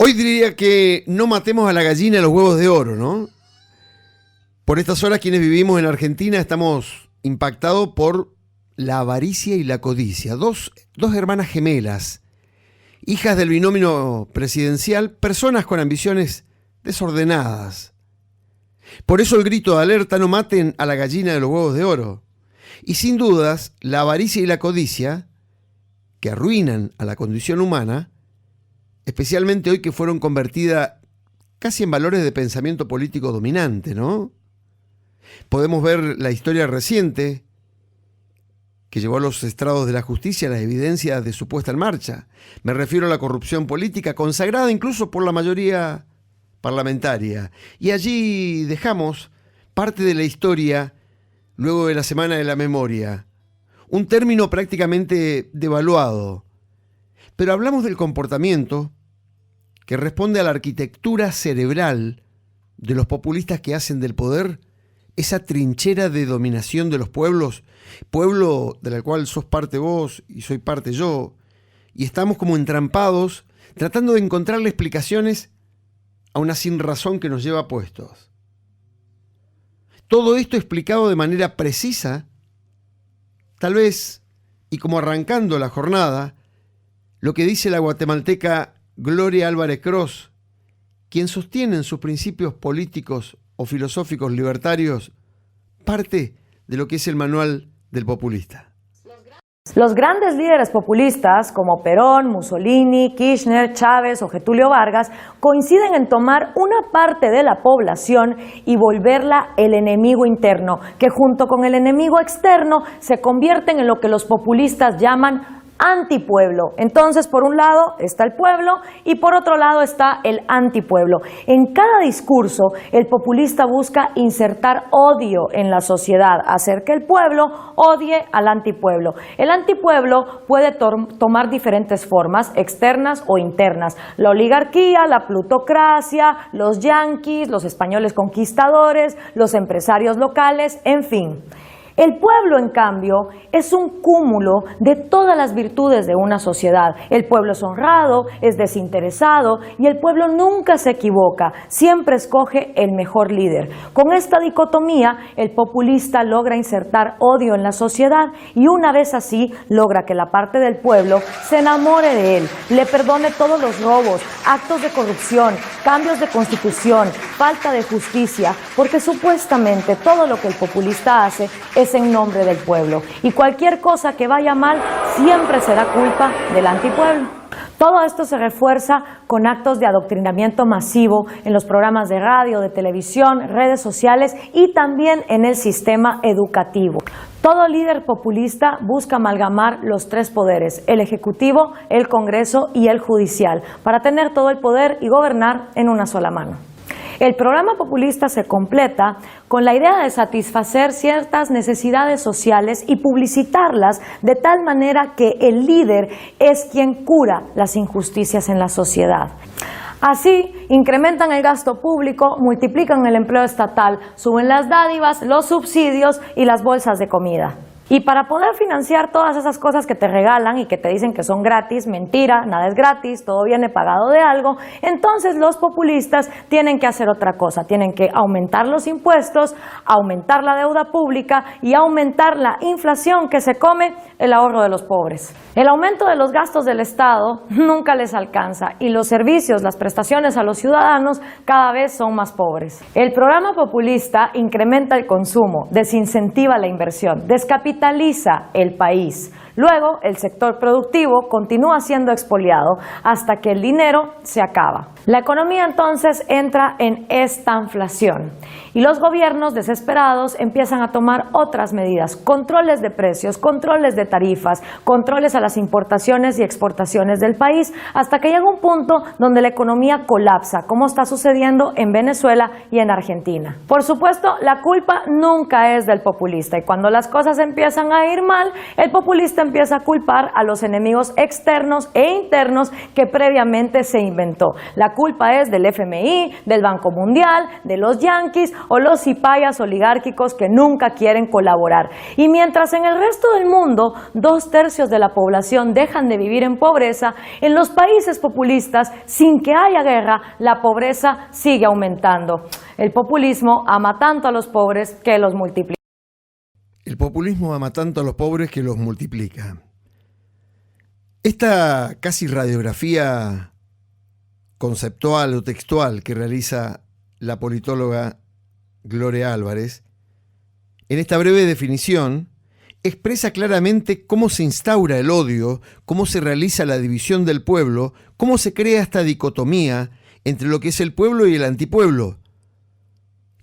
Hoy diría que no matemos a la gallina de los huevos de oro, ¿no? Por estas horas quienes vivimos en Argentina estamos impactados por la avaricia y la codicia. Dos hermanas gemelas, hijas del binomio presidencial, personas con ambiciones desordenadas. Por eso el grito de alerta: no maten a la gallina de los huevos de oro. Y sin dudas, la avaricia y la codicia, que arruinan a la condición humana, especialmente hoy que fueron convertidas casi en valores de pensamiento político dominante, ¿no? Podemos ver la historia reciente que llevó a los estrados de la justicia las evidencias de su puesta en marcha. Me refiero a la corrupción política, consagrada incluso por la mayoría parlamentaria. Y allí dejamos parte de la historia luego de la Semana de la Memoria, un término prácticamente devaluado. Pero hablamos del comportamiento que responde a la arquitectura cerebral de los populistas que hacen del poder esa trinchera de dominación de los pueblos, pueblo del cual sos parte vos y soy parte yo, y estamos como entrampados tratando de encontrarle explicaciones a una sinrazón que nos lleva puestos. Todo esto explicado de manera precisa, tal vez, y como arrancando la jornada, lo que dice la guatemalteca Gloria Álvarez Cross, quien sostiene en sus principios políticos o filosóficos libertarios parte de lo que es el manual del populista. Los grandes líderes populistas como Perón, Mussolini, Kirchner, Chávez o Getúlio Vargas coinciden en tomar una parte de la población y volverla el enemigo interno, que junto con el enemigo externo se convierten en lo que los populistas llaman antipueblo. Entonces, por un lado está el pueblo y por otro lado está el antipueblo. En cada discurso, el populista busca insertar odio en la sociedad, hacer que el pueblo odie al antipueblo. El antipueblo puede tomar diferentes formas, externas o internas. La oligarquía, la plutocracia, los yanquis, los españoles conquistadores, los empresarios locales, en fin. El pueblo, en cambio, es un cúmulo de todas las virtudes de una sociedad. El pueblo es honrado, es desinteresado y el pueblo nunca se equivoca, siempre escoge el mejor líder. Con esta dicotomía, el populista logra insertar odio en la sociedad y una vez así logra que la parte del pueblo se enamore de él, le perdone todos los robos, actos de corrupción, cambios de constitución, falta de justicia, porque supuestamente todo lo que el populista hace es en nombre del pueblo y cualquier cosa que vaya mal siempre será culpa del antipueblo. Todo esto se refuerza con actos de adoctrinamiento masivo en los programas de radio, de televisión, redes sociales y también en el sistema educativo. Todo líder populista busca amalgamar los tres poderes, el ejecutivo, el Congreso y el judicial, para tener todo el poder y gobernar en una sola mano. El programa populista se completa con la idea de satisfacer ciertas necesidades sociales y publicitarlas de tal manera que el líder es quien cura las injusticias en la sociedad. Así, incrementan el gasto público, multiplican el empleo estatal, suben las dádivas, los subsidios y las bolsas de comida. Y para poder financiar todas esas cosas que te regalan y que te dicen que son gratis, mentira, nada es gratis, todo viene pagado de algo, entonces los populistas tienen que hacer otra cosa, tienen que aumentar los impuestos, aumentar la deuda pública y aumentar la inflación que se come el ahorro de los pobres. El aumento de los gastos del Estado nunca les alcanza y los servicios, las prestaciones a los ciudadanos cada vez son más pobres. El programa populista incrementa el consumo, desincentiva la inversión, descapitaliza el país. Luego, el sector productivo continúa siendo expoliado hasta que el dinero se acaba. La economía entonces entra en estanflación y los gobiernos desesperados empiezan a tomar otras medidas, controles de precios, controles de tarifas, controles a las importaciones y exportaciones del país, hasta que llega un punto donde la economía colapsa, como está sucediendo en Venezuela y en Argentina. Por supuesto, la culpa nunca es del populista y cuando las cosas empiezan a ir mal, el populista empieza a culpar a los enemigos externos e internos que previamente se inventó. La culpa es del FMI, del Banco Mundial, de los yanquis o los cipayas oligárquicos que nunca quieren colaborar. Y mientras en el resto del mundo 2/3 de la población dejan de vivir en pobreza, en los países populistas, sin que haya guerra, la pobreza sigue aumentando. El populismo ama tanto a los pobres que los multiplica. El populismo ama tanto a los pobres que los multiplica. Esta casi radiografía conceptual o textual que realiza la politóloga Gloria Álvarez, en esta breve definición, expresa claramente cómo se instaura el odio, cómo se realiza la división del pueblo, cómo se crea esta dicotomía entre lo que es el pueblo y el antipueblo.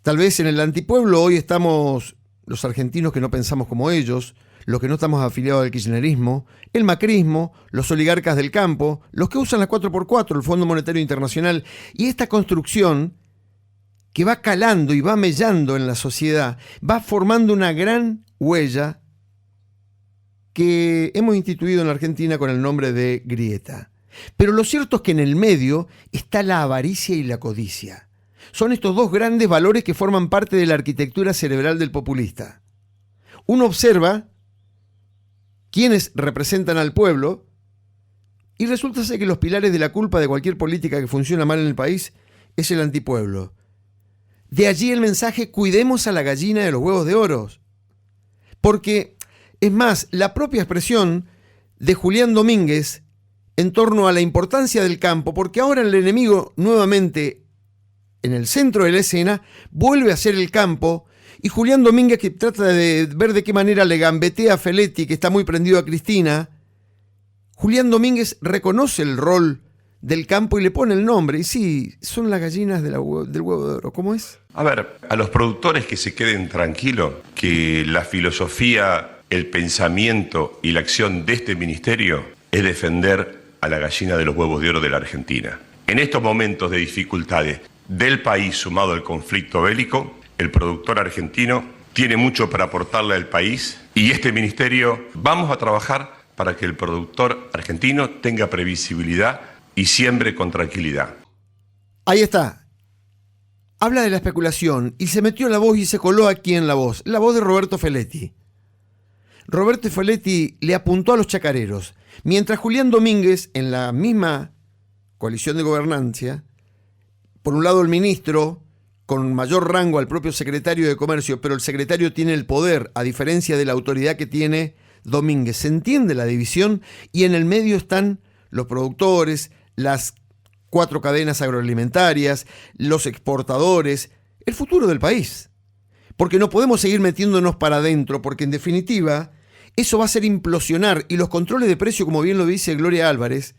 Tal vez en el antipueblo hoy estamos los argentinos que no pensamos como ellos, los que no estamos afiliados al kirchnerismo, el macrismo, los oligarcas del campo, los que usan la 4x4, el Fondo Monetario Internacional, y esta construcción que va calando y va mellando en la sociedad, va formando una gran huella que hemos instituido en la Argentina con el nombre de grieta. Pero lo cierto es que en el medio está la avaricia y la codicia. Son estos dos grandes valores que forman parte de la arquitectura cerebral del populista. Uno observa quiénes representan al pueblo y resulta ser que los pilares de la culpa de cualquier política que funciona mal en el país es el antipueblo. De allí el mensaje: cuidemos a la gallina de los huevos de oro. Porque, es más, la propia expresión de Julián Domínguez en torno a la importancia del campo, porque ahora el enemigo nuevamente en el centro de la escena vuelve a ser el campo, y Julián Domínguez, que trata de ver de qué manera le gambetea a Feletti, que está muy prendido a Cristina, Julián Domínguez reconoce el rol del campo y le pone el nombre. Y sí, son las gallinas del huevo de oro. ¿Cómo es? A ver, a los productores que se queden tranquilos, que la filosofía, el pensamiento y la acción de este ministerio es defender a la gallina de los huevos de oro de la Argentina. En estos momentos de dificultades del país sumado al conflicto bélico, el productor argentino tiene mucho para aportarle al país y este ministerio vamos a trabajar para que el productor argentino tenga previsibilidad y siembre con tranquilidad. Ahí está. Habla de la especulación y se metió la voz y se coló aquí en la voz de Roberto Feletti. Roberto Feletti le apuntó a los chacareros, mientras Julián Domínguez, en la misma coalición de gobernancia, por un lado el ministro, con mayor rango al propio secretario de Comercio, pero el secretario tiene el poder, a diferencia de la autoridad que tiene Domínguez. Se entiende la división y en el medio están los productores, las 4 cadenas agroalimentarias, los exportadores, el futuro del país. Porque no podemos seguir metiéndonos para adentro, porque en definitiva eso va a hacer implosionar, y los controles de precio, como bien lo dice Gloria Álvarez,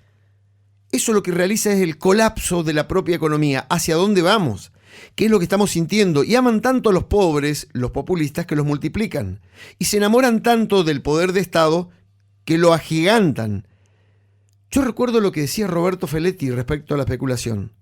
eso lo que realiza es el colapso de la propia economía. ¿Hacia dónde vamos? ¿Qué es lo que estamos sintiendo? Y aman tanto a los pobres, los populistas, que los multiplican. Y se enamoran tanto del poder de Estado que lo agigantan. Yo recuerdo lo que decía Roberto Feletti respecto a la especulación.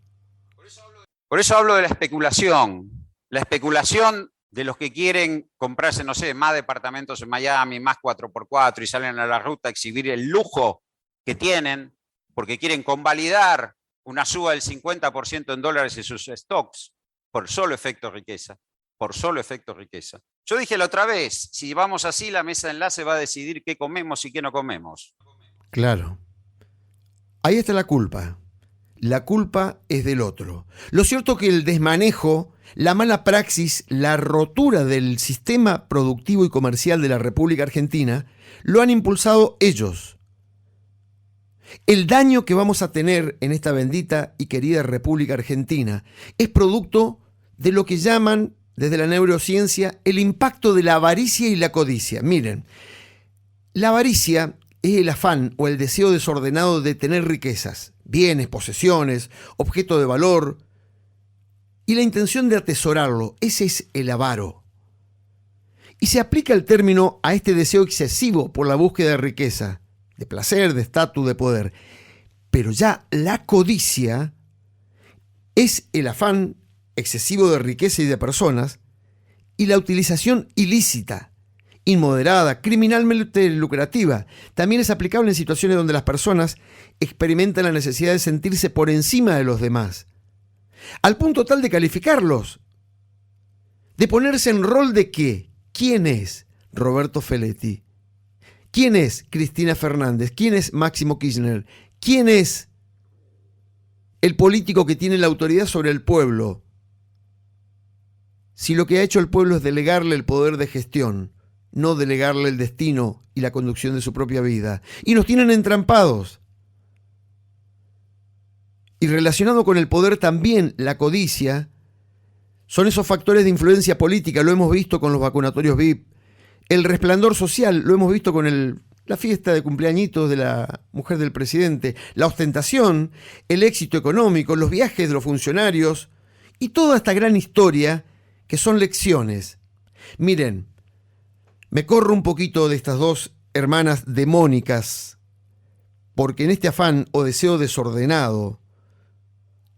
Por eso hablo de la especulación. La especulación de los que quieren comprarse, no sé, más departamentos en Miami, más 4x4 y salen a la ruta a exhibir el lujo que tienen, porque quieren convalidar una suba del 50% en dólares en sus stocks, por solo efecto riqueza, por solo efecto riqueza. Yo dije la otra vez, si vamos así, la mesa de enlace va a decidir qué comemos y qué no comemos. Claro. Ahí está la culpa. La culpa es del otro. Lo cierto es que el desmanejo, la mala praxis, la rotura del sistema productivo y comercial de la República Argentina, lo han impulsado ellos. El daño que vamos a tener en esta bendita y querida República Argentina es producto de lo que llaman desde la neurociencia el impacto de la avaricia y la codicia. Miren, la avaricia es el afán o el deseo desordenado de tener riquezas, bienes, posesiones, objeto de valor, y la intención de atesorarlo. Ese es el avaro. Y se aplica el término a este deseo excesivo por la búsqueda de riqueza, de placer, de estatus, de poder. Pero ya la codicia es el afán excesivo de riqueza y de personas y la utilización ilícita inmoderada, criminalmente lucrativa. También es aplicable en situaciones donde las personas experimentan la necesidad de sentirse por encima de los demás, al punto tal de calificarlos, de ponerse en rol de ¿qué? ¿Quién es Roberto Feletti? ¿Quién es Cristina Fernández? ¿Quién es Máximo Kirchner? ¿Quién es el político que tiene la autoridad sobre el pueblo? Si lo que ha hecho el pueblo es delegarle el poder de gestión, no delegarle el destino y la conducción de su propia vida. Y nos tienen entrampados. Y relacionado con el poder también la codicia, son esos factores de influencia política, lo hemos visto con los vacunatorios VIP, el resplandor social, lo hemos visto con la fiesta de cumpleañitos de la mujer del presidente, la ostentación, el éxito económico, los viajes de los funcionarios y toda esta gran historia que son lecciones. Miren, me corro un poquito de estas dos hermanas demónicas, porque en este afán o deseo desordenado,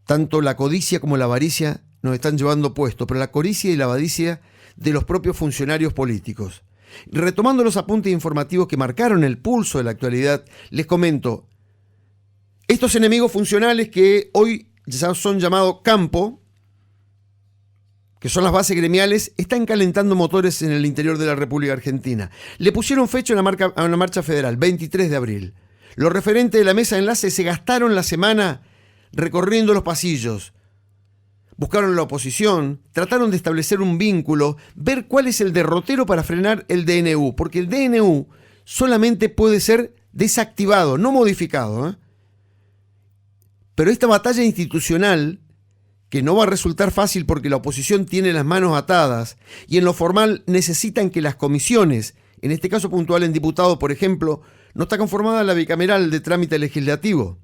tanto la codicia como la avaricia nos están llevando puesto, pero la codicia y la avaricia de los propios funcionarios políticos. Retomando los apuntes informativos que marcaron el pulso de la actualidad, les comento, estos enemigos funcionales que hoy ya son llamados campo, que son las bases gremiales, están calentando motores en el interior de la República Argentina. Le pusieron fecha a una marcha federal, 23 de abril. Los referentes de la mesa de enlace se gastaron la semana recorriendo los pasillos. Buscaron la oposición, trataron de establecer un vínculo, ver cuál es el derrotero para frenar el DNU, porque el DNU solamente puede ser desactivado, no modificado, ¿eh? Pero esta batalla institucional, que no va a resultar fácil porque la oposición tiene las manos atadas y en lo formal necesitan que las comisiones, en este caso puntual en diputados, por ejemplo, no está conformada la bicameral de trámite legislativo,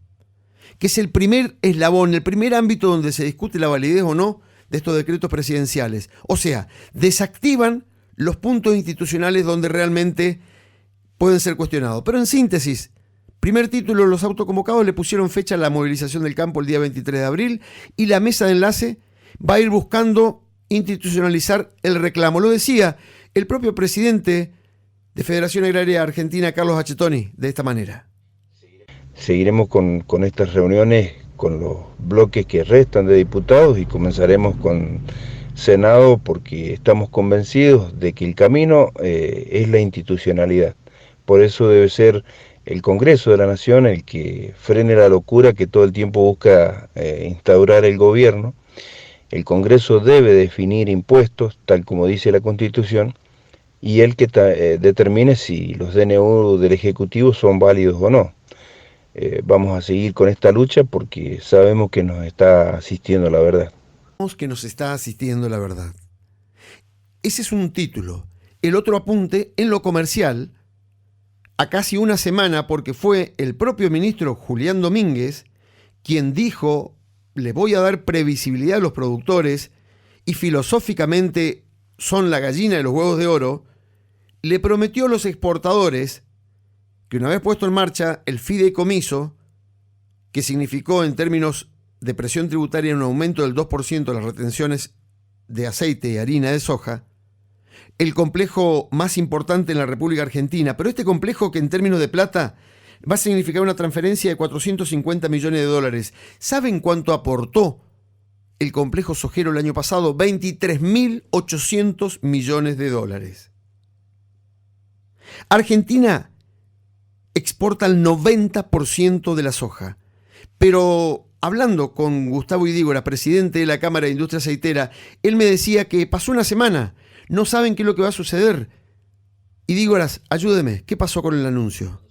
que es el primer eslabón, el primer ámbito donde se discute la validez o no de estos decretos presidenciales. O sea, desactivan los puntos institucionales donde realmente pueden ser cuestionados. Pero en síntesis, primer título, los autoconvocados le pusieron fecha a la movilización del campo el día 23 de abril y la mesa de enlace va a ir buscando institucionalizar el reclamo. Lo decía el propio presidente de Federación Agraria Argentina, Carlos Achetoni, de esta manera. Seguiremos con estas reuniones con los bloques que restan de diputados y comenzaremos con Senado porque estamos convencidos de que el camino es la institucionalidad. Por eso debe ser el Congreso de la Nación el que frene la locura que todo el tiempo busca instaurar el gobierno. El Congreso debe definir impuestos, tal como dice la Constitución, y el que determine si los DNU del Ejecutivo son válidos o no. Vamos a seguir con esta lucha porque sabemos que nos está asistiendo la verdad. Que nos está asistiendo la verdad. Ese es un título. El otro apunte en lo comercial, a casi una semana, porque fue el propio ministro Julián Domínguez quien dijo, le voy a dar previsibilidad a los productores y filosóficamente son la gallina de los huevos de oro, le prometió a los exportadores que una vez puesto en marcha el fideicomiso, que significó en términos de presión tributaria un aumento del 2% de las retenciones de aceite y harina de soja, el complejo más importante en la República Argentina, pero este complejo que en términos de plata va a significar una transferencia de 450 millones de dólares. ¿Saben cuánto aportó el complejo sojero el año pasado? 23.800 millones de dólares. Argentina exporta el 90% de la soja. Pero hablando con Gustavo Idígora, presidente de la Cámara de Industria Aceitera, él me decía que pasó una semana, no saben qué es lo que va a suceder. Idígoras, ayúdeme, ¿qué pasó con el anuncio?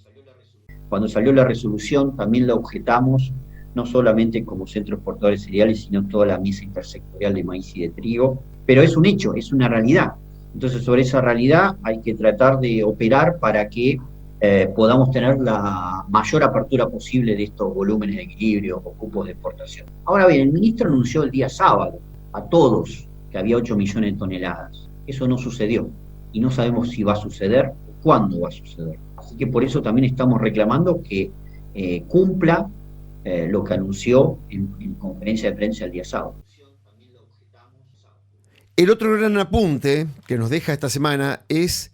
Cuando salió la resolución también la objetamos, no solamente como centros exportadores cereales, sino toda la mesa intersectorial de maíz y de trigo, pero es un hecho, es una realidad. Entonces sobre esa realidad hay que tratar de operar para que podamos tener la mayor apertura posible de estos volúmenes de equilibrio o cupos de exportación. Ahora bien, el ministro anunció el día sábado a todos que había 8 millones de toneladas. Eso no sucedió y no sabemos si va a suceder o cuándo va a suceder. Así que por eso también estamos reclamando que cumpla lo que anunció en conferencia de prensa el día sábado. El otro gran apunte que nos deja esta semana es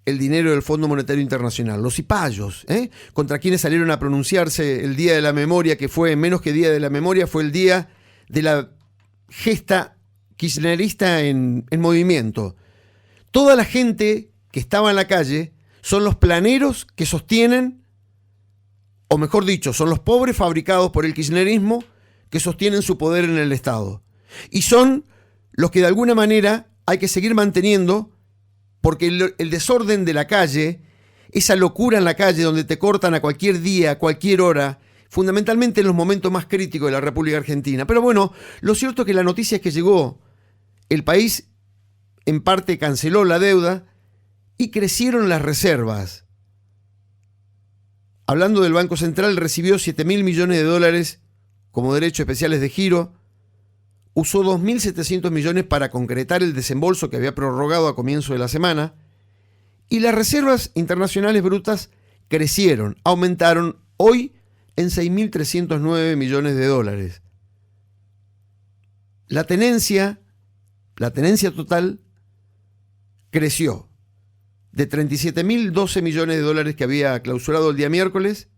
el dinero del Fondo Monetario Internacional, los cipayos, contra quienes salieron a pronunciarse el Día de la Memoria, que fue menos que Día de la Memoria, fue el día de la gesta kirchnerista en movimiento. Toda la gente que estaba en la calle son los planeros que sostienen, o mejor dicho, son los pobres fabricados por el kirchnerismo que sostienen su poder en el Estado. Y son los que de alguna manera hay que seguir manteniendo, porque el desorden de la calle, esa locura en la calle donde te cortan a cualquier día, a cualquier hora, fundamentalmente en los momentos más críticos de la República Argentina. Pero bueno, lo cierto es que la noticia es que llegó, el país en parte canceló la deuda y crecieron las reservas. Hablando del Banco Central, recibió 7.000 millones de dólares como derechos especiales de giro, usó 2.700 millones para concretar el desembolso que había prorrogado a comienzo de la semana, y las reservas internacionales brutas crecieron, aumentaron hoy en 6.309 millones de dólares. La tenencia total creció de 37.012 millones de dólares que había clausurado el día miércoles,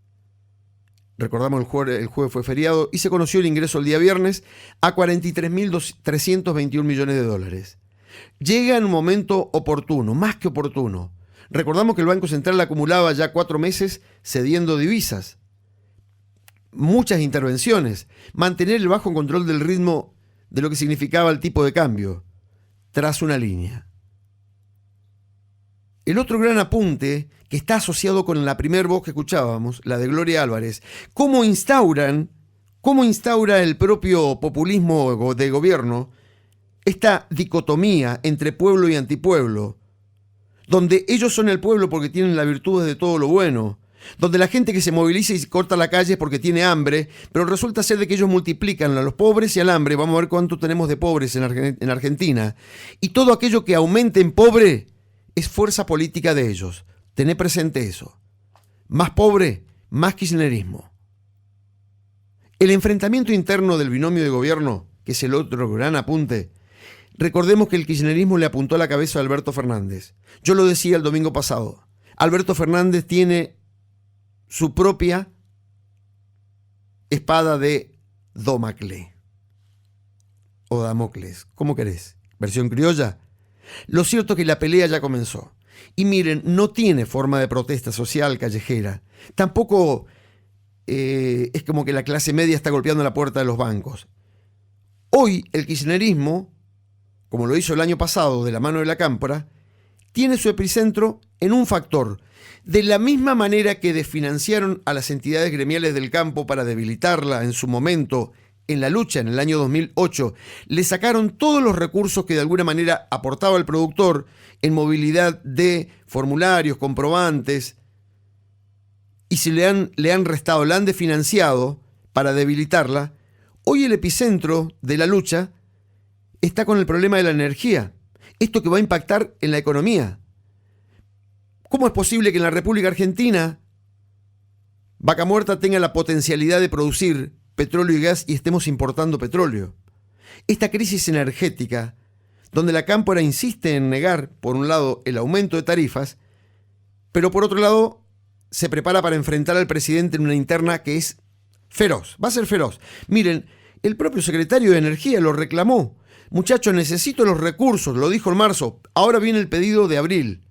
recordamos el jueves fue feriado, y se conoció el ingreso el día viernes, a 43.321 millones de dólares. Llega en un momento oportuno, más que oportuno. Recordamos que el Banco Central acumulaba ya 4 meses cediendo divisas. Muchas intervenciones. Mantener el bajo control del ritmo de lo que significaba el tipo de cambio. Tras una línea. El otro gran apunte, que está asociado con la primera voz que escuchábamos, la de Gloria Álvarez, cómo instaura el propio populismo de gobierno esta dicotomía entre pueblo y antipueblo, donde ellos son el pueblo porque tienen las virtudes de todo lo bueno, donde la gente que se moviliza y corta la calle es porque tiene hambre, pero resulta ser de que ellos multiplican a los pobres y al hambre. Vamos a ver cuánto tenemos de pobres en Argentina. Y todo aquello que aumente en pobre es fuerza política de ellos. Tené presente eso. Más pobre, más kirchnerismo. El enfrentamiento interno del binomio de gobierno, que es el otro gran apunte, recordemos que el kirchnerismo le apuntó a la cabeza a Alberto Fernández. Yo lo decía el domingo pasado. Alberto Fernández tiene su propia espada de Damocles. O Damocles, ¿cómo querés? ¿Versión criolla? Lo cierto es que la pelea ya comenzó. Y miren, no tiene forma de protesta social callejera. Tampoco es como que la clase media está golpeando la puerta de los bancos. Hoy el kirchnerismo, como lo hizo el año pasado de la mano de la Cámpora, tiene su epicentro en un factor. De la misma manera que desfinanciaron a las entidades gremiales del campo para debilitarla en su momento en la lucha en el año 2008, le sacaron todos los recursos que de alguna manera aportaba el productor en movilidad de formularios, comprobantes, y se le han restado, la han desfinanciado para debilitarla. Hoy el epicentro de la lucha está con el problema de la energía. Esto que va a impactar en la economía. ¿Cómo es posible que en la República Argentina Vaca Muerta tenga la potencialidad de producir petróleo y gas y estemos importando petróleo? Esta crisis energética, donde la Cámpora insiste en negar, por un lado, el aumento de tarifas, pero por otro lado, se prepara para enfrentar al presidente en una interna que es feroz, va a ser feroz. Miren, el propio secretario de Energía lo reclamó. Muchachos, necesito los recursos, lo dijo en marzo, ahora viene el pedido de abril.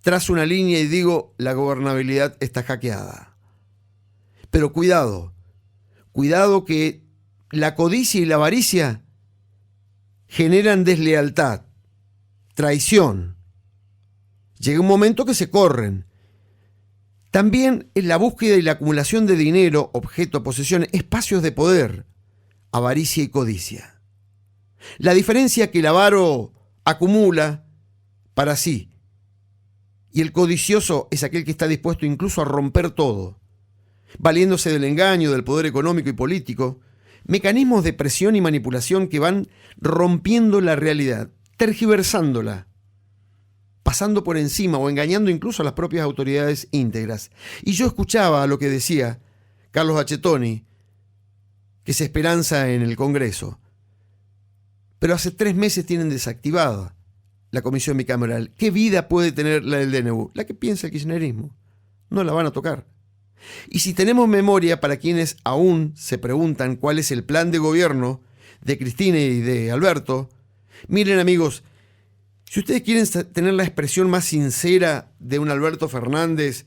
Trazo una línea y digo, la gobernabilidad está hackeada. Pero cuidado que la codicia y la avaricia generan deslealtad, traición. Llega un momento que se corren. También en la búsqueda y la acumulación de dinero, objeto, posesiones, espacios de poder, avaricia y codicia. La diferencia que el avaro acumula para sí y el codicioso es aquel que está dispuesto incluso a romper todo, valiéndose del engaño, del poder económico y político, mecanismos de presión y manipulación que van rompiendo la realidad, tergiversándola, pasando por encima o engañando incluso a las propias autoridades íntegras. Y yo escuchaba lo que decía Carlos Bacchettoni, que se esperanza en el Congreso, pero hace 3 meses tienen desactivada la comisión bicameral. ¿Qué vida puede tener la del DNU? La que piensa el kirchnerismo. No la van a tocar. Y si tenemos memoria, para quienes aún se preguntan cuál es el plan de gobierno de Cristina y de Alberto, miren amigos, si ustedes quieren tener la expresión más sincera de un Alberto Fernández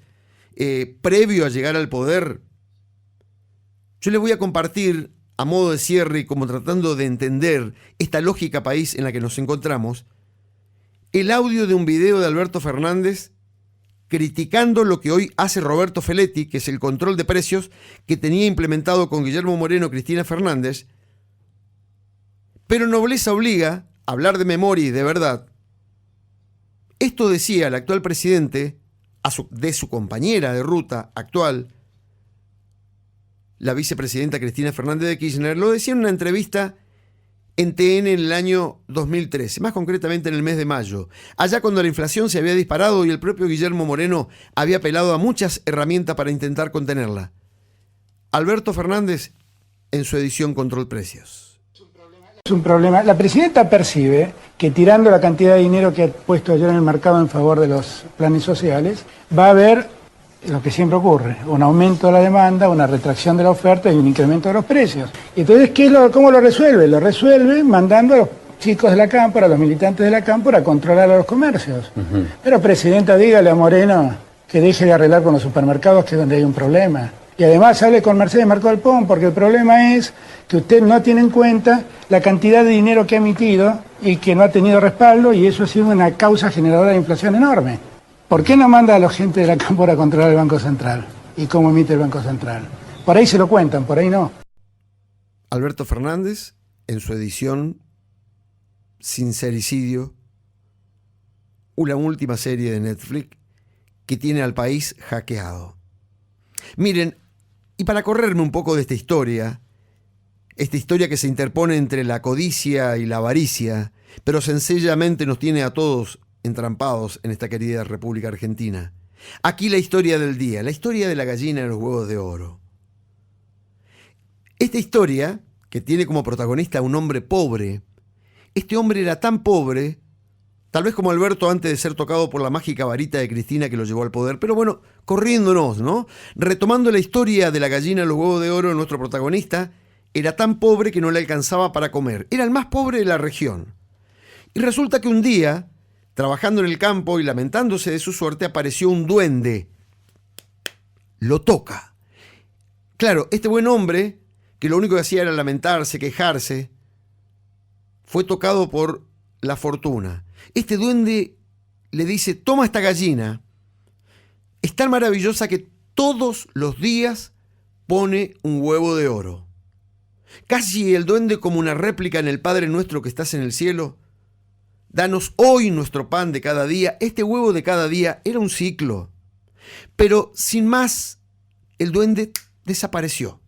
previo a llegar al poder, yo les voy a compartir, a modo de cierre y como tratando de entender esta lógica país en la que nos encontramos, el audio de un video de Alberto Fernández criticando lo que hoy hace Roberto Feletti, que es el control de precios que tenía implementado con Guillermo Moreno, Cristina Fernández. Pero nobleza obliga a hablar de memoria y de verdad. Esto decía el actual presidente de su compañera de ruta actual, la vicepresidenta Cristina Fernández de Kirchner, lo decía en una entrevista en TN en el año 2013, más concretamente en el mes de mayo, allá cuando la inflación se había disparado y el propio Guillermo Moreno había apelado a muchas herramientas para intentar contenerla. Alberto Fernández en su edición Control Precios. Es un problema. La presidenta percibe que tirando la cantidad de dinero que ha puesto ayer en el mercado en favor de los planes sociales, va a haber lo que siempre ocurre, un aumento de la demanda, una retracción de la oferta y un incremento de los precios. Y entonces, ¿cómo lo resuelve? Lo resuelve mandando a los chicos de la cámpora, a los militantes de la cámpora, a controlar a los comercios. Pero, presidenta, dígale a Moreno que deje de arreglar con los supermercados, que es donde hay un problema. Y además hable con Mercedes Marcó Alpón, porque el problema es que usted no tiene en cuenta la cantidad de dinero que ha emitido y que no ha tenido respaldo, y eso ha sido una causa generadora de inflación enorme. ¿Por qué no manda a la gente de la cámpora a controlar el Banco Central? ¿Y cómo emite el Banco Central? Por ahí se lo cuentan, por ahí no. Alberto Fernández, en su edición Sincericidio, una última serie de Netflix que tiene al país hackeado. Miren, y para correrme un poco de esta historia que se interpone entre la codicia y la avaricia, pero sencillamente nos tiene a todos entrampados en esta querida República Argentina. Aquí la historia del día, la historia de la gallina y los huevos de oro. Esta historia, que tiene como protagonista a un hombre pobre, este hombre era tan pobre, tal vez como Alberto antes de ser tocado por la mágica varita de Cristina que lo llevó al poder, pero bueno, corriéndonos, ¿no? Retomando la historia de la gallina y los huevos de oro, nuestro protagonista era tan pobre que no le alcanzaba para comer. Era el más pobre de la región. Y resulta que un día, trabajando en el campo y lamentándose de su suerte, apareció un duende. Lo toca. Claro, este buen hombre, que lo único que hacía era lamentarse, quejarse, fue tocado por la fortuna. Este duende le dice: toma esta gallina. Es tan maravillosa que todos los días pone un huevo de oro. Casi el duende como una réplica en el Padre Nuestro que estás en el cielo. Danos hoy nuestro pan de cada día. Este huevo de cada día era un ciclo. Pero sin más, el duende desapareció.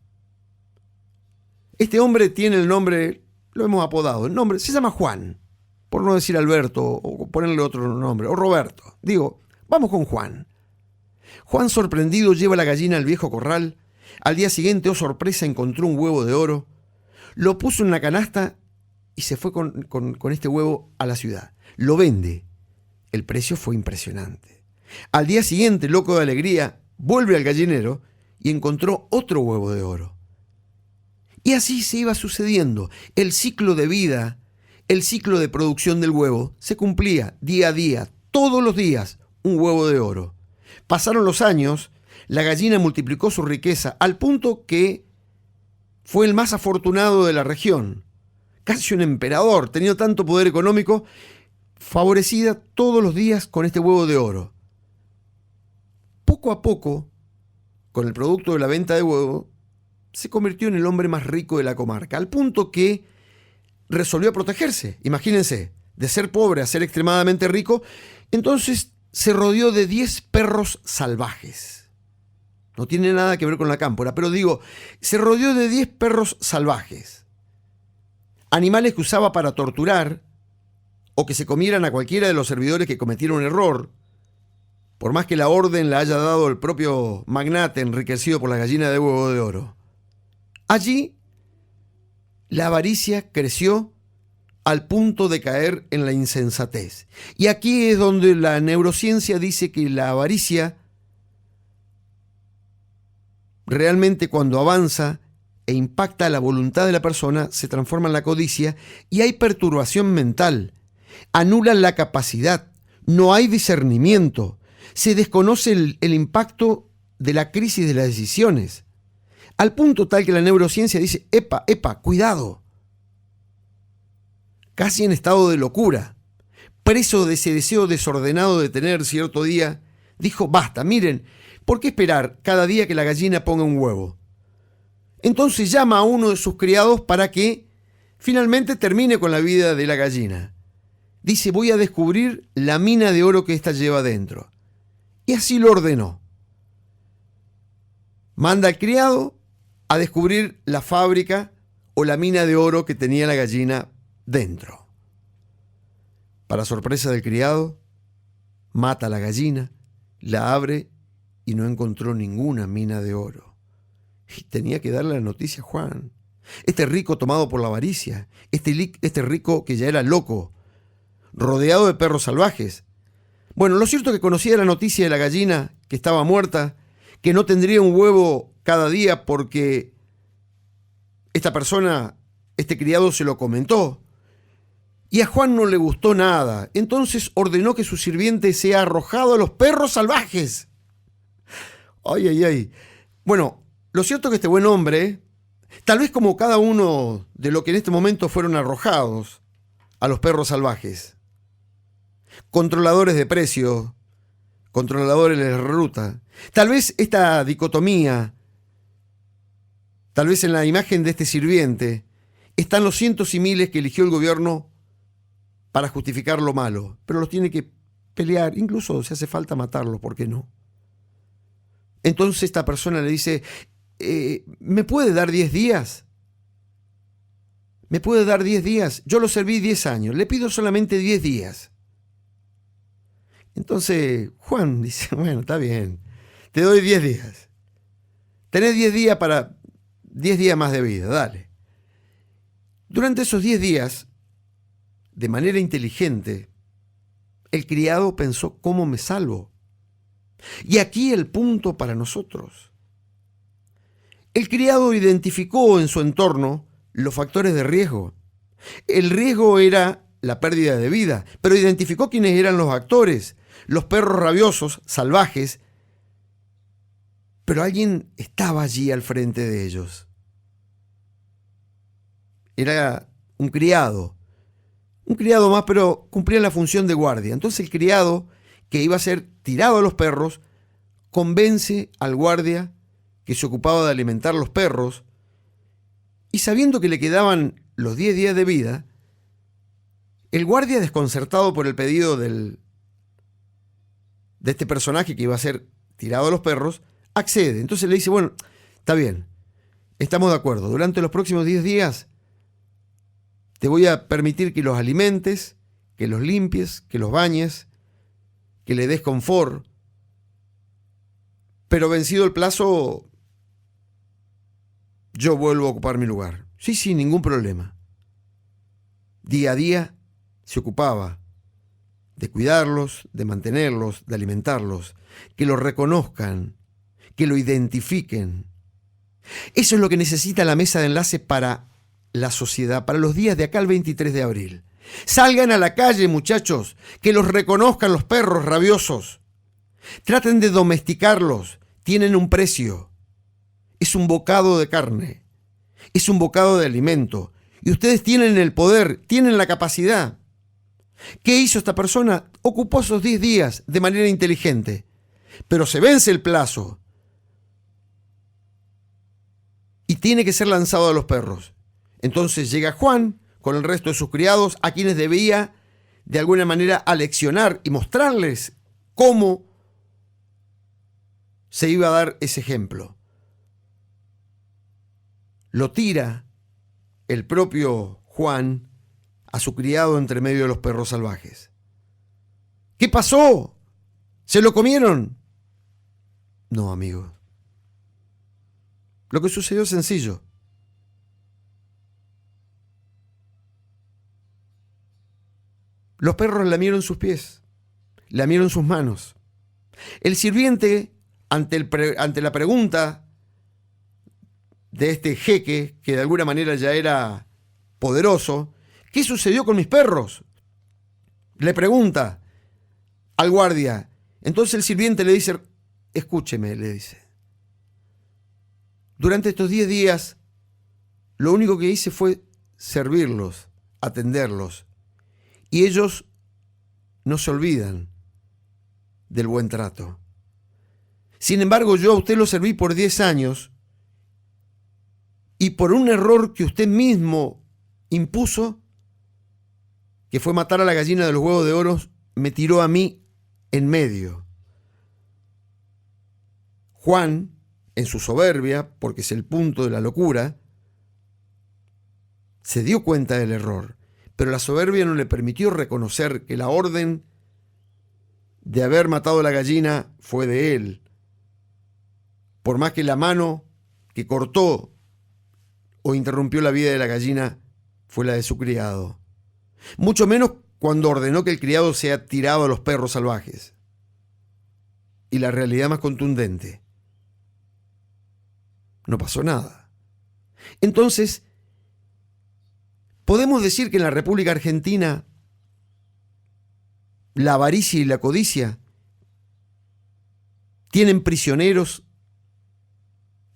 Este hombre tiene el nombre, lo hemos apodado, el nombre se llama Juan, por no decir Alberto o ponerle otro nombre, o Roberto. Digo, vamos con Juan. Juan, sorprendido, lleva la gallina al viejo corral. Al día siguiente, oh sorpresa, encontró un huevo de oro. Lo puso en una canasta y se fue con este huevo a la ciudad. Lo vende. El precio fue impresionante. Al día siguiente, loco de alegría, vuelve al gallinero y encontró otro huevo de oro. Y así se iba sucediendo. El ciclo de vida, el ciclo de producción del huevo, se cumplía día a día, todos los días, un huevo de oro. Pasaron los años, la gallina multiplicó su riqueza al punto que fue el más afortunado de la región. Casi un emperador, tenía tanto poder económico, favorecida todos los días con este huevo de oro. Poco a poco, con el producto de la venta de huevo, se convirtió en el hombre más rico de la comarca, al punto que resolvió protegerse. Imagínense, de ser pobre a ser extremadamente rico, entonces se rodeó de 10 perros salvajes. No tiene nada que ver con la cámpora, pero digo, se rodeó de 10 perros salvajes. Animales que usaba para torturar o que se comieran a cualquiera de los servidores que cometieron un error, por más que la orden la haya dado el propio magnate enriquecido por la gallina de huevo de oro. Allí, la avaricia creció al punto de caer en la insensatez. Y aquí es donde la neurociencia dice que la avaricia realmente, cuando avanza e impacta la voluntad de la persona, se transforma en la codicia y hay perturbación mental. Anulan la capacidad, no hay discernimiento, se desconoce el impacto de la crisis de las decisiones, al punto tal que la neurociencia dice, epa, cuidado, casi en estado de locura, preso de ese deseo desordenado de tener cierto día, dijo, basta, miren, ¿por qué esperar cada día que la gallina ponga un huevo? Entonces llama a uno de sus criados para que finalmente termine con la vida de la gallina. Dice, voy a descubrir la mina de oro que ésta lleva dentro. Y así lo ordenó. Manda al criado a descubrir la fábrica o la mina de oro que tenía la gallina dentro. Para sorpresa del criado, mata a la gallina, la abre y no encontró ninguna mina de oro. Y tenía que darle la noticia a Juan. Este rico tomado por la avaricia, este rico que ya era loco, rodeado de perros salvajes. Bueno, lo cierto es que conocía la noticia de la gallina que estaba muerta, que no tendría un huevo cada día porque esta persona, este criado, se lo comentó. Y a Juan no le gustó nada. Entonces ordenó que su sirviente sea arrojado a los perros salvajes. Ay. Bueno, lo cierto es que este buen hombre, tal vez como cada uno de lo que en este momento fueron arrojados a los perros salvajes, controladores de precios, controladores de ruta, tal vez esta dicotomía, tal vez en la imagen de este sirviente, están los cientos y miles que eligió el gobierno para justificar lo malo, pero los tiene que pelear, incluso si hace falta matarlos, ¿por qué no? Entonces esta persona le dice, ¿me puede dar 10 días? ¿Me puede dar 10 días? Yo lo serví 10 años, le pido solamente 10 días. Entonces Juan dice, bueno, está bien, te doy 10 días. Tenés 10 días para 10 días más de vida, dale. Durante esos 10 días, de manera inteligente, el criado pensó, ¿cómo me salvo? Y aquí el punto para nosotros. El criado identificó en su entorno los factores de riesgo. El riesgo era la pérdida de vida, pero identificó quiénes eran los actores, los perros rabiosos, salvajes, pero alguien estaba allí al frente de ellos. Era un criado más, pero cumplía la función de guardia. Entonces el criado, que iba a ser tirado a los perros, convence al guardia que se ocupaba de alimentar los perros, y sabiendo que le quedaban los 10 días de vida, el guardia, desconcertado por el pedido de este personaje que iba a ser tirado a los perros, accede. Entonces le dice, bueno, está bien, estamos de acuerdo, durante los próximos 10 días te voy a permitir que los alimentes, que los limpies, que los bañes, que le des confort, pero vencido el plazo, yo vuelvo a ocupar mi lugar. Sí, ningún problema. Día a día se ocupaba de cuidarlos, de mantenerlos, de alimentarlos, que los reconozcan, que lo identifiquen. Eso es lo que necesita la mesa de enlace para la sociedad, para los días de acá al 23 de abril. Salgan a la calle, muchachos, que los reconozcan los perros rabiosos. Traten de domesticarlos, tienen un precio. Es un bocado de carne, es un bocado de alimento. Y ustedes tienen el poder, tienen la capacidad. ¿Qué hizo esta persona? Ocupó esos 10 días de manera inteligente, pero se vence el plazo y tiene que ser lanzado a los perros. Entonces llega Juan con el resto de sus criados, a quienes debía de alguna manera aleccionar y mostrarles cómo se iba a dar ese ejemplo. Lo tira el propio Juan a su criado entre medio de los perros salvajes. ¿Qué pasó? ¿Se lo comieron? No, amigo. Lo que sucedió es sencillo. Los perros lamieron sus pies, lamieron sus manos. El sirviente, ante la pregunta de este jeque, que de alguna manera ya era poderoso, ¿qué sucedió con mis perros?, le pregunta al guardia. Entonces el sirviente le dice, escúcheme, le dice, durante estos 10 días lo único que hice fue servirlos, atenderlos, y ellos no se olvidan del buen trato. Sin embargo, yo a usted lo serví por 10 años y por un error que usted mismo impuso, que fue matar a la gallina de los huevos de oro, me tiró a mí en medio. Juan, en su soberbia, porque es el punto de la locura, se dio cuenta del error, pero la soberbia no le permitió reconocer que la orden de haber matado a la gallina fue de él, por más que la mano que cortó o interrumpió la vida de la gallina fue la de su criado. Mucho menos cuando ordenó que el criado sea tirado a los perros salvajes. Y la realidad más contundente: no pasó nada. Entonces, ¿podemos decir que en la República Argentina la avaricia y la codicia tienen prisioneros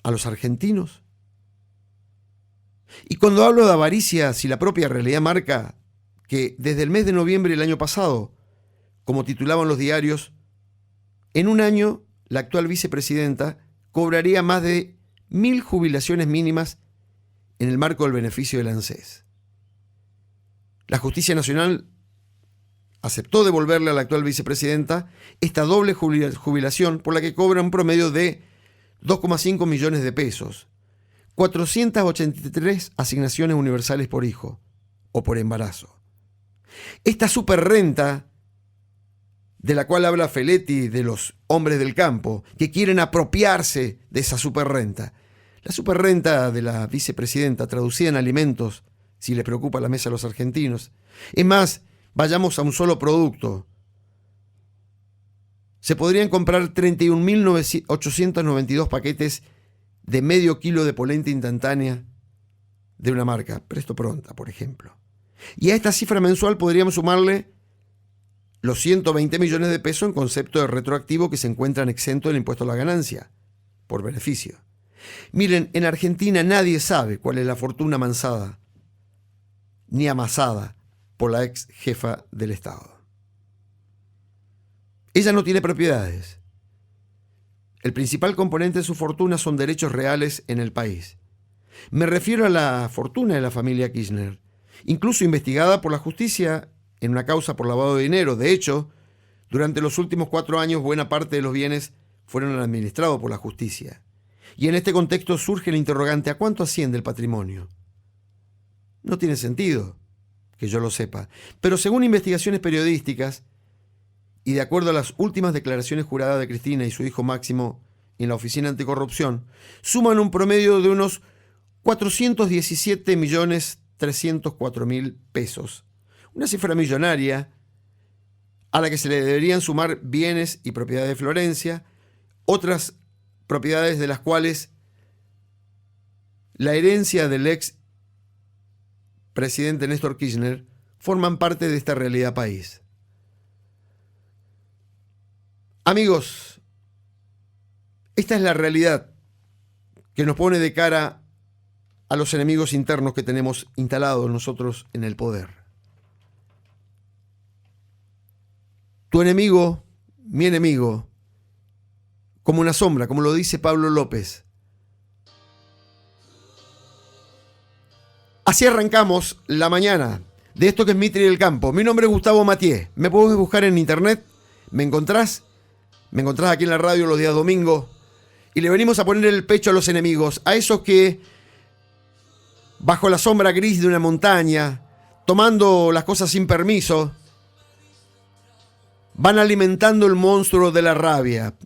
a los argentinos? Y cuando hablo de avaricia, si la propia realidad marca que desde el mes de noviembre del año pasado, como titulaban los diarios, en un año la actual vicepresidenta cobraría más de 1.000 jubilaciones mínimas en el marco del beneficio del ANSES. La Justicia Nacional aceptó devolverle a la actual vicepresidenta esta doble jubilación, por la que cobra un promedio de 2,5 millones de pesos, 483 asignaciones universales por hijo o por embarazo. Esta superrenta de la cual habla Feletti, de los hombres del campo, que quieren apropiarse de esa superrenta. La superrenta de la vicepresidenta, traducida en alimentos, si les preocupa la mesa a los argentinos. Es más, vayamos a un solo producto. Se podrían comprar 31.892 paquetes de medio kilo de polenta instantánea de una marca, Presto Pronta, por ejemplo. Y a esta cifra mensual podríamos sumarle los 120 millones de pesos en concepto de retroactivo que se encuentran exentos del impuesto a la ganancia, por beneficio. Miren, en Argentina nadie sabe cuál es la fortuna amansada ni amasada por la ex jefa del Estado. Ella no tiene propiedades. El principal componente de su fortuna son derechos reales en el país. Me refiero a la fortuna de la familia Kirchner, incluso investigada por la justicia en una causa por lavado de dinero. De hecho, durante los últimos 4 años, buena parte de los bienes fueron administrados por la justicia. Y en este contexto surge el interrogante: ¿a cuánto asciende el patrimonio? No tiene sentido que yo lo sepa, pero según investigaciones periodísticas y de acuerdo a las últimas declaraciones juradas de Cristina y su hijo Máximo en la Oficina Anticorrupción, suman un promedio de unos 417.304.000 pesos. Una cifra millonaria a la que se le deberían sumar bienes y propiedades de Florencia, otras propiedades de las cuales la herencia del ex presidente Néstor Kirchner forman parte de esta realidad país. Amigos, esta es la realidad que nos pone de cara a los enemigos internos que tenemos instalados nosotros en el poder. Tu enemigo, mi enemigo, como una sombra, como lo dice Pablo López. Así arrancamos la mañana de esto que es Mitri del Campo. Mi nombre es Gustavo Mathieu. Me podés buscar en internet, me encontrás aquí en la radio los días domingos, y le venimos a poner el pecho a los enemigos, a esos que bajo la sombra gris de una montaña, tomando las cosas sin permiso, van alimentando el monstruo de la rabia.